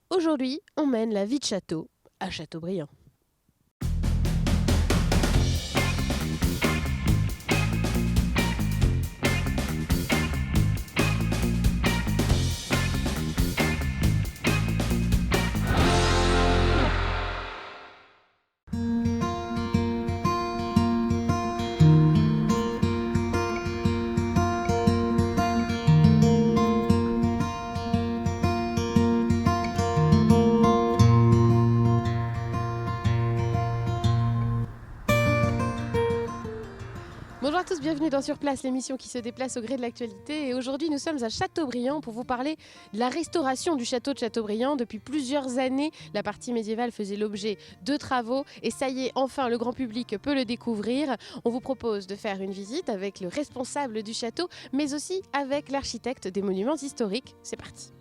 Aujourd'hui, on mène la vie de château à Châteaubriand. Bonjour à tous, bienvenue dans Sur Place, l'émission qui se déplace au gré de l'actualité. Et aujourd'hui, nous sommes à Châteaubriand pour vous parler de la restauration du château de Châteaubriand. Depuis plusieurs années, la partie médiévale faisait l'objet de travaux. Et ça y est, enfin, le grand public peut le découvrir. On vous propose de faire une visite avec le responsable du château, mais aussi avec l'architecte des monuments historiques. C'est parti.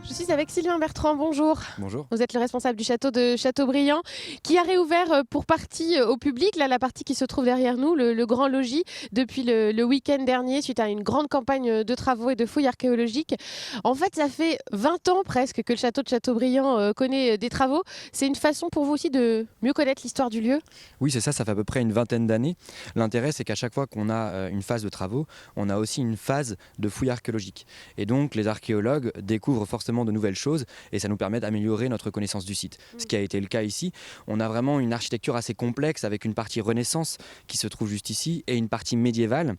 Je suis avec Sylvain Bertrand, bonjour. Bonjour. Vous êtes le responsable du château de Châteaubriand qui a réouvert pour partie au public, là, la partie qui se trouve derrière nous, le grand logis, depuis le week-end dernier, suite à une grande campagne de travaux et de fouilles archéologiques. En fait, ça fait 20 ans presque que le château de Châteaubriand connaît des travaux. C'est une façon pour vous aussi de mieux connaître l'histoire du lieu? Oui, c'est ça fait à peu près une vingtaine d'années. L'intérêt, c'est qu'à chaque fois qu'on a une phase de travaux, on a aussi une phase de fouilles archéologiques. Et donc, les archéologues découvrent forcément de nouvelles choses et ça nous permet d'améliorer notre connaissance du site. Ce qui a été le cas ici. On a vraiment une architecture assez complexe avec une partie Renaissance qui se trouve juste ici et une partie médiévale.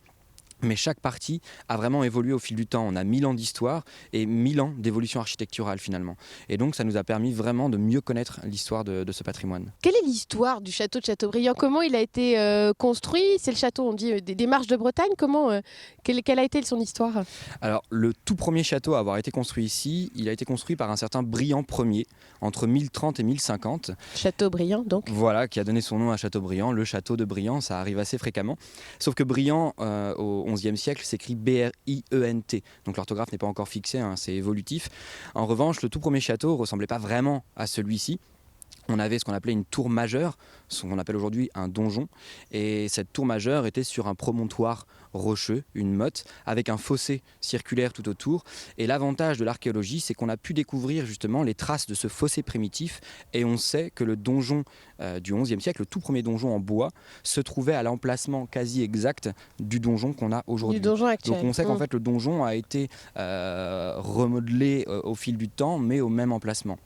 Mais chaque partie a vraiment évolué au fil du temps. On a 1000 ans d'histoire et 1000 ans d'évolution architecturale finalement. Et donc ça nous a permis vraiment de mieux connaître l'histoire de ce patrimoine. Quelle est l'histoire du château de Châteaubriand? Comment il a été construit? C'est le château, on dit, des Marches de Bretagne. Quelle a été son histoire? Alors le tout premier château à avoir été construit ici, il a été construit par un certain Briand Ier entre 1030 et 1050. Châteaubriand donc. Voilà, qui a donné son nom à Châteaubriand, le château de Briand, ça arrive assez fréquemment. Sauf que Briand, au XIe siècle, s'écrit B-R-I-E-N-T. Donc l'orthographe n'est pas encore fixée, c'est évolutif. En revanche, le tout premier château ne ressemblait pas vraiment à celui-ci. On avait ce qu'on appelait une tour majeure, ce qu'on appelle aujourd'hui un donjon. Et cette tour majeure était sur un promontoire rocheux, une motte, avec un fossé circulaire tout autour. Et l'avantage de l'archéologie, c'est qu'on a pu découvrir justement les traces de ce fossé primitif. Et on sait que le donjon du XIe siècle, le tout premier donjon en bois, se trouvait à l'emplacement quasi exact du donjon qu'on a aujourd'hui. Du donjon actuel. Donc on sait qu'en fait le donjon a été remodelé au fil du temps, mais au même emplacement.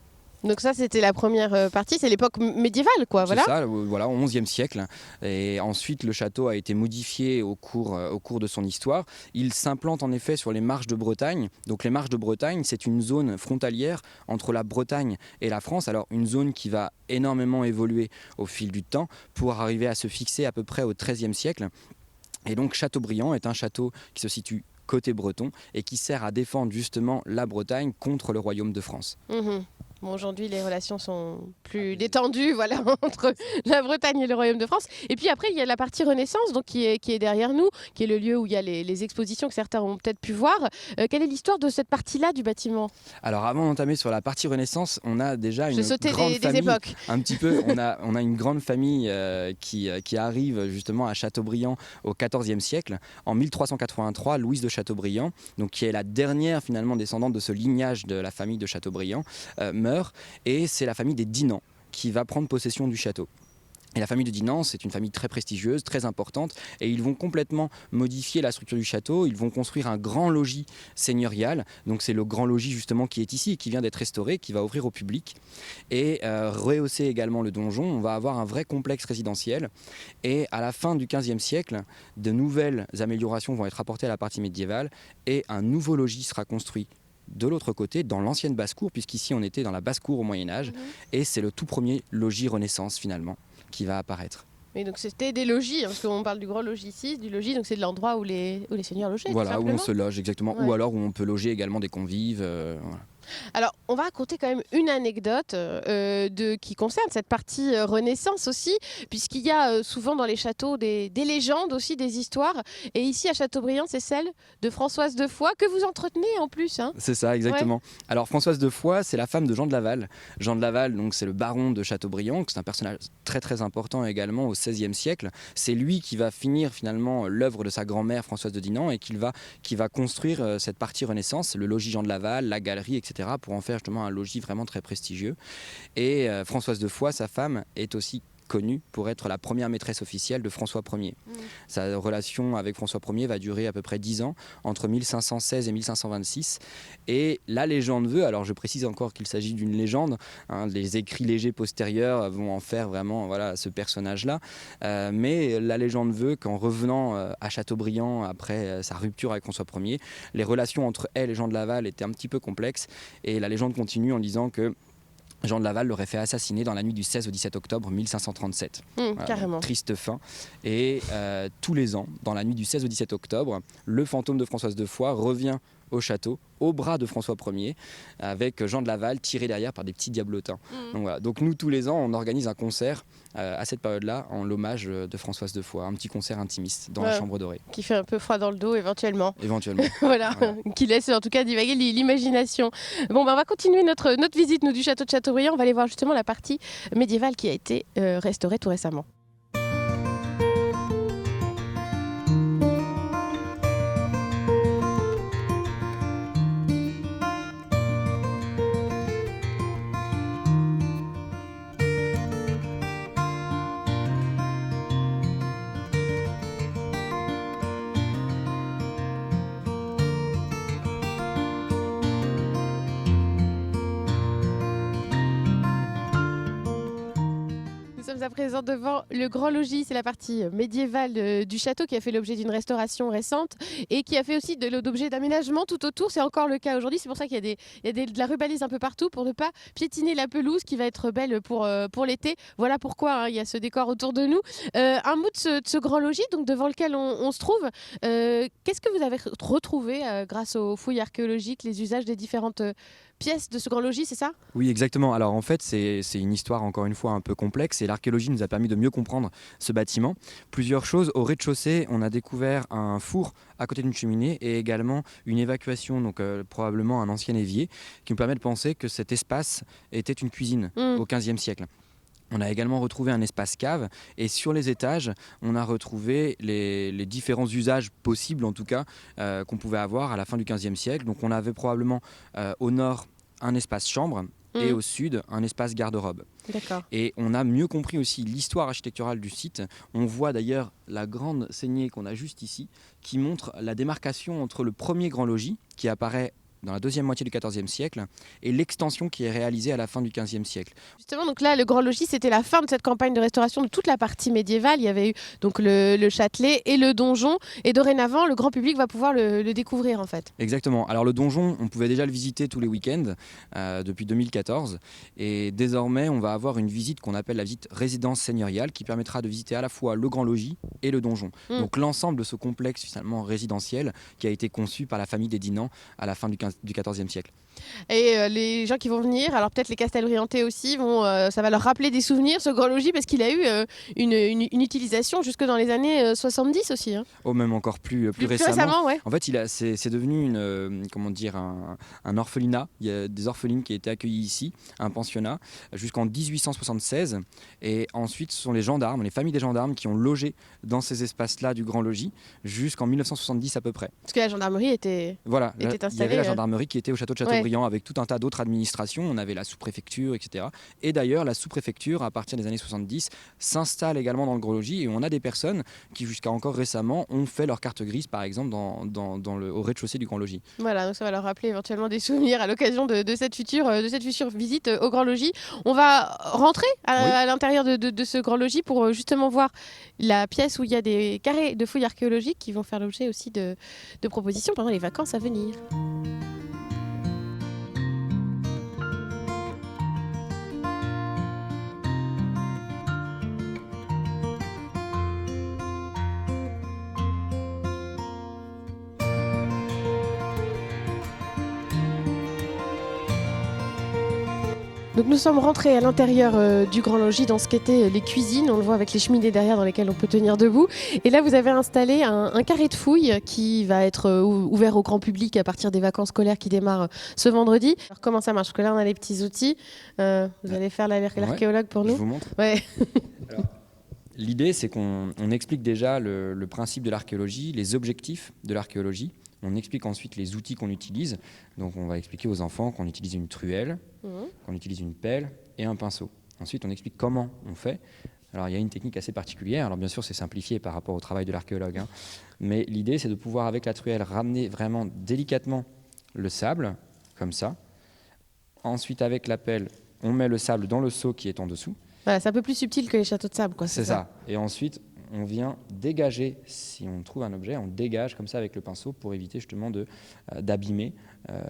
Donc ça, c'était la première partie, c'est l'époque médiévale, quoi, voilà. C'est ça, voilà, au XIe siècle. Et ensuite, le château a été modifié au cours de son histoire. Il s'implante en effet sur les Marches de Bretagne. Donc les Marches de Bretagne, c'est une zone frontalière entre la Bretagne et la France. Alors une zone qui va énormément évoluer au fil du temps pour arriver à se fixer à peu près au XIIIe siècle. Et donc Châteaubriand est un château qui se situe côté breton et qui sert à défendre justement la Bretagne contre le royaume de France. Bon, aujourd'hui, les relations sont plus détendues, voilà, entre la Bretagne et le Royaume de France. Et puis après, il y a la partie Renaissance, donc qui est derrière nous, qui est le lieu où il y a les expositions que certains ont peut-être pu voir. Quelle est l'histoire de cette partie-là du bâtiment? Alors avant d'entamer sur la partie Renaissance, on a déjà une grande des famille. époques. Un petit peu, on a une grande famille qui arrive justement à Châteaubriand au XIVe siècle. En 1383, Louise de Châteaubriand, donc qui est la dernière finalement descendante de ce lignage de la famille de Châteaubriand, meurt. Et c'est la famille des Dinan qui va prendre possession du château. Et la famille de Dinan, c'est une famille très prestigieuse, très importante, et ils vont complètement modifier la structure du château. Ils vont construire un grand logis seigneurial. Donc c'est le grand logis justement qui est ici et qui vient d'être restauré, qui va ouvrir au public. Et rehausser également le donjon, on va avoir un vrai complexe résidentiel. Et à la fin du XVe siècle, de nouvelles améliorations vont être apportées à la partie médiévale et un nouveau logis sera construit de l'autre côté, dans l'ancienne basse-cour, puisqu'ici on était dans la basse-cour au Moyen-Âge, et c'est le tout premier logis Renaissance finalement qui va apparaître. Et donc c'était des logis, parce qu'on parle du grand logis ici, du logis, donc c'est de l'endroit où les seigneurs logeaient. Voilà, où on se loge exactement, Ouais. ou alors où on peut loger également des convives. Voilà. Alors, on va raconter quand même une anecdote qui concerne cette partie Renaissance aussi, puisqu'il y a souvent dans les châteaux des légendes aussi, des histoires. Et ici, à Châteaubriand, c'est celle de Françoise de Foix, que vous entretenez en plus. Hein. C'est ça, exactement. Alors Françoise de Foix, c'est la femme de Jean de Laval. Jean de Laval, donc, c'est le baron de Châteaubriand, c'est un personnage très très important également au XVIe siècle. C'est lui qui va finir finalement l'œuvre de sa grand-mère Françoise de Dinan et qui va construire cette partie Renaissance, le logis Jean de Laval, la galerie, etc., pour en faire justement un logis vraiment très prestigieux. Et Françoise de Foix, sa femme, est aussi connue pour être la première maîtresse officielle de François Ier. Sa relation avec François Ier va durer à peu près 10 ans, entre 1516 et 1526. Et la légende veut, alors je précise encore qu'il s'agit d'une légende, hein, les écrits légers postérieurs vont en faire vraiment ce personnage-là, mais la légende veut qu'en revenant à Châteaubriand après sa rupture avec François Ier, les relations entre elle et Jean de Laval étaient un petit peu complexes, et la légende continue en disant que Jean de Laval l'aurait fait assassiner dans la nuit du 16 au 17 octobre 1537. Carrément. Triste fin. Et tous les ans, dans la nuit du 16 au 17 octobre, le fantôme de Françoise de Foix revient au château, au bras de François Ier, avec Jean de Laval tiré derrière par des petits diablotins. Donc nous, tous les ans, on organise un concert à cette période-là, en l'hommage de Françoise de Foix, un petit concert intimiste dans la chambre dorée. Qui fait un peu froid dans le dos, éventuellement. Voilà. Qui laisse en tout cas divaguer l'imagination. Bon, on va continuer notre visite, nous, du château de Châteaubriand. On va aller voir justement la partie médiévale qui a été restaurée tout récemment. Nous sommes à présent devant le Grand Logis, c'est la partie médiévale du château qui a fait l'objet d'une restauration récente et qui a fait aussi d'objets d'aménagement tout autour. C'est encore le cas aujourd'hui, c'est pour ça qu'il y a de la rubalise un peu partout pour ne pas piétiner la pelouse qui va être belle pour l'été. Voilà pourquoi il y a ce décor autour de nous. Un mot de ce Grand Logis donc, devant lequel on se trouve. Qu'est-ce que vous avez retrouvé grâce aux fouilles archéologiques, les usages des différentes pièces de ce Grand Logis, c'est ça ? Oui, exactement. Alors en fait, c'est une histoire encore une fois un peu complexe et l'archéologie nous a permis de mieux comprendre ce bâtiment. Plusieurs choses. Au rez-de-chaussée, on a découvert un four à côté d'une cheminée et également une évacuation, donc probablement un ancien évier, qui nous permet de penser que cet espace était une cuisine au XVe siècle. On a également retrouvé un espace cave et sur les étages, on a retrouvé les différents usages possibles en tout cas qu'on pouvait avoir à la fin du XVe siècle. Donc on avait probablement au nord un espace chambre et au sud un espace garde-robe. D'accord. Et on a mieux compris aussi l'histoire architecturale du site. On voit d'ailleurs la grande saignée qu'on a juste ici qui montre la démarcation entre le premier grand logis qui apparaît dans la deuxième moitié du XIVe siècle, et l'extension qui est réalisée à la fin du XVe siècle. Justement, donc là, le Grand Logis, c'était la fin de cette campagne de restauration de toute la partie médiévale. Il y avait eu donc le Châtelet et le donjon, et dorénavant, le grand public va pouvoir le découvrir en fait. Exactement. Alors le donjon, on pouvait déjà le visiter tous les week-ends depuis 2014, et désormais, on va avoir une visite qu'on appelle la visite résidence seigneuriale, qui permettra de visiter à la fois le Grand Logis et le donjon. Donc l'ensemble de ce complexe finalement résidentiel qui a été conçu par la famille des Dinan à la fin du XIVe siècle. Et les gens qui vont venir, alors peut-être les Castelbriantais aussi, ça va leur rappeler des souvenirs, ce Grand Logis, parce qu'il a eu une utilisation jusque dans les années 70 aussi. Hein. Oh, même encore plus récemment. Ouais. En fait, c'est devenu un orphelinat. Il y a des orphelines qui étaient accueillies ici, un pensionnat, jusqu'en 1876. Et ensuite, ce sont les gendarmes, les familles des gendarmes qui ont logé dans ces espaces-là du Grand Logis jusqu'en 1970 à peu près. Parce que la gendarmerie était installée. Il y avait la gendarmerie qui était au château de Châteaubriand avec tout un tas d'autres administrations. On avait la sous-préfecture, etc. Et d'ailleurs, la sous-préfecture, à partir des années 70, s'installe également dans le Grand Logis. Et on a des personnes qui, jusqu'à encore récemment, ont fait leur carte grise, par exemple, au rez-de-chaussée du Grand Logis. Voilà, donc ça va leur rappeler éventuellement des souvenirs à l'occasion de cette future visite au Grand Logis. On va rentrer à l'intérieur de ce Grand Logis pour justement voir la pièce où il y a des carrés de fouilles archéologiques qui vont faire l'objet aussi de propositions pendant les vacances à venir. Donc nous sommes rentrés à l'intérieur du Grand Logis dans ce qu'étaient les cuisines. On le voit avec les cheminées derrière dans lesquelles on peut tenir debout. Et là, vous avez installé un carré de fouilles qui va être ouvert au grand public à partir des vacances scolaires qui démarrent ce vendredi. Alors comment ça marche? Parce que là, on a les petits outils. Vous allez faire l'archéologue pour nous? Je vous montre. Ouais. Alors, l'idée, c'est qu'on explique déjà le principe de l'archéologie, les objectifs de l'archéologie. On explique ensuite les outils qu'on utilise. Donc on va expliquer aux enfants qu'on utilise une truelle, qu'on utilise une pelle et un pinceau. Ensuite, on explique comment on fait. Alors il y a une technique assez particulière. Alors bien sûr, c'est simplifié par rapport au travail de l'archéologue, hein. Mais l'idée, c'est de pouvoir, avec la truelle, ramener vraiment délicatement le sable, comme ça. Ensuite, avec la pelle, on met le sable dans le seau qui est en dessous. Voilà, c'est un peu plus subtil que les châteaux de sable, quoi. C'est ça. Et ensuite, on vient dégager, si on trouve un objet, on dégage comme ça avec le pinceau pour éviter justement d'abîmer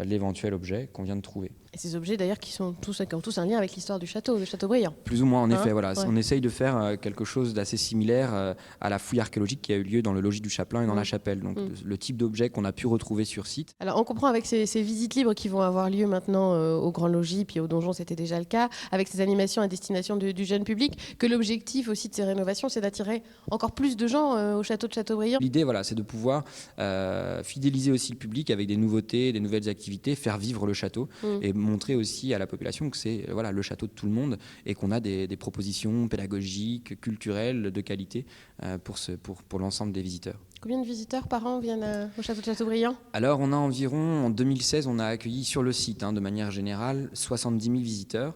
l'éventuel objet qu'on vient de trouver. Et ces objets d'ailleurs qui ont tous un lien avec l'histoire du château, de Châteaubriand. Plus ou moins, en effet. Voilà. Ouais. On essaye de faire quelque chose d'assez similaire à la fouille archéologique qui a eu lieu dans le logis du Chapelain et dans la chapelle. Donc le type d'objet qu'on a pu retrouver sur site. Alors on comprend avec ces visites libres qui vont avoir lieu maintenant au Grand Logis, puis au Donjon c'était déjà le cas, avec ces animations à destination du jeune public, que l'objectif aussi de ces rénovations, c'est d'attirer encore plus de gens au château de Châteaubriand. L'idée, voilà, c'est de pouvoir fidéliser aussi le public avec des nouveautés, des nouvelles activités, faire vivre le château et montrer aussi à la population que c'est le château de tout le monde et qu'on a des propositions pédagogiques, culturelles, de qualité pour l'ensemble des visiteurs. Combien de visiteurs par an viennent au château de Châteaubriand? Alors on a environ, en 2016, on a accueilli sur le site, de manière générale, 70 000 visiteurs.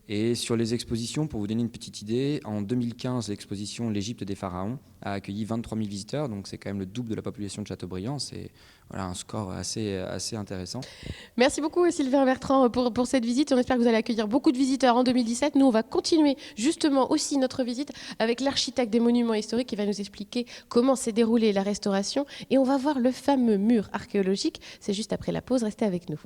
Et sur les expositions, pour vous donner une petite idée, en 2015, l'exposition L'Égypte des pharaons a accueilli 23 000 visiteurs, donc c'est quand même le double de la population de Châteaubriand. C'est un score assez intéressant. Merci beaucoup Sylvain Bertrand pour cette visite. On espère que vous allez accueillir beaucoup de visiteurs en 2017. Nous, on va continuer justement aussi notre visite avec l'architecte des monuments historiques qui va nous expliquer comment s'est déroulée la restauration. Et on va voir le fameux mur archéologique. C'est juste après la pause. Restez avec nous.